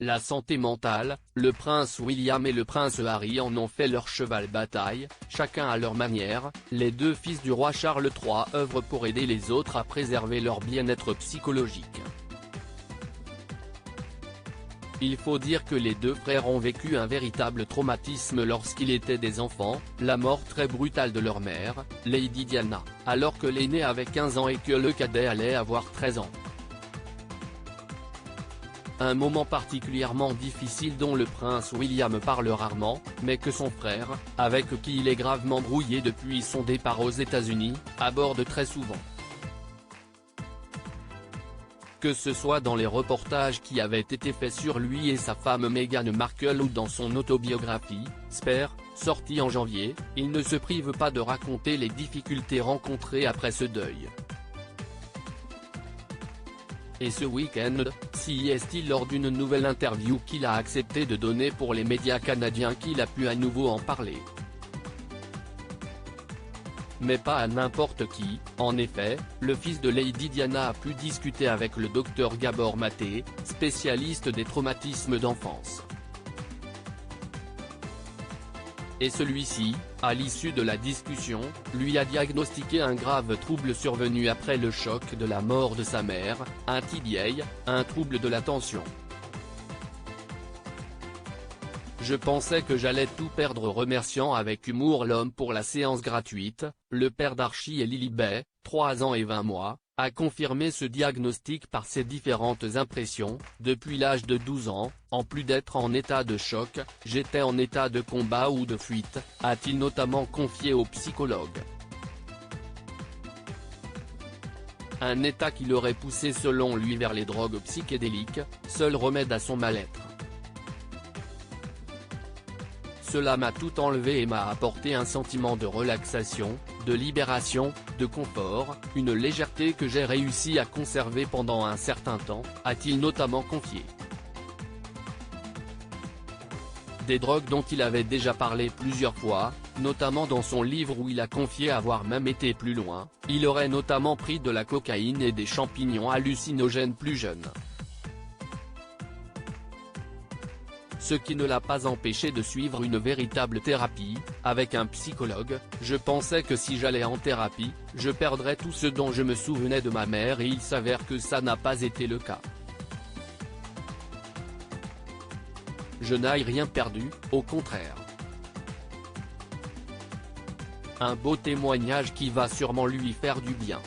La santé mentale, le prince William et le prince Harry en ont fait leur cheval bataille, chacun à leur manière. Les deux fils du roi Charles III œuvrent pour aider les autres à préserver leur bien-être psychologique. Il faut dire que les deux frères ont vécu un véritable traumatisme lorsqu'ils étaient des enfants, la mort très brutale de leur mère, Lady Diana, alors que l'aîné avait 15 ans et que le cadet allait avoir 13 ans. Un moment particulièrement difficile dont le prince William parle rarement, mais que son frère, avec qui il est gravement brouillé depuis son départ aux États-Unis, aborde très souvent. Que ce soit dans les reportages qui avaient été faits sur lui et sa femme Meghan Markle ou dans son autobiographie, Spare, sortie en janvier, il ne se prive pas de raconter les difficultés rencontrées après ce deuil. Et ce week-end, s'y est-il lors d'une nouvelle interview qu'il a accepté de donner pour les médias canadiens qu'il a pu à nouveau en parler. Mais pas à n'importe qui, en effet, le fils de Lady Diana a pu discuter avec le docteur Gabor Maté, spécialiste des traumatismes d'enfance. Et celui-ci, à l'issue de la discussion, lui a diagnostiqué un grave trouble survenu après le choc de la mort de sa mère, un TDA, un trouble de l'attention. Je pensais que j'allais tout perdre, remerciant avec humour l'homme pour la séance gratuite. Le père d'Archie et Lilibet, 3 ans et 20 mois, a confirmé ce diagnostic par ses différentes impressions. Depuis l'âge de 12 ans, en plus d'être en état de choc, j'étais en état de combat ou de fuite, a-t-il notamment confié au psychologue. Un état qui l'aurait poussé selon lui vers les drogues psychédéliques, seul remède à son mal-être. Cela m'a tout enlevé et m'a apporté un sentiment de relaxation, de libération, de confort, une légèreté que j'ai réussi à conserver pendant un certain temps, a-t-il notamment confié. Des drogues dont il avait déjà parlé plusieurs fois, notamment dans son livre où il a confié avoir même été plus loin. Il aurait notamment pris de la cocaïne et des champignons hallucinogènes plus jeune. Ce qui ne l'a pas empêché de suivre une véritable thérapie, avec un psychologue. Je pensais que si j'allais en thérapie, je perdrais tout ce dont je me souvenais de ma mère et il s'avère que ça n'a pas été le cas. Je n'ai rien perdu, au contraire. Un beau témoignage qui va sûrement lui faire du bien.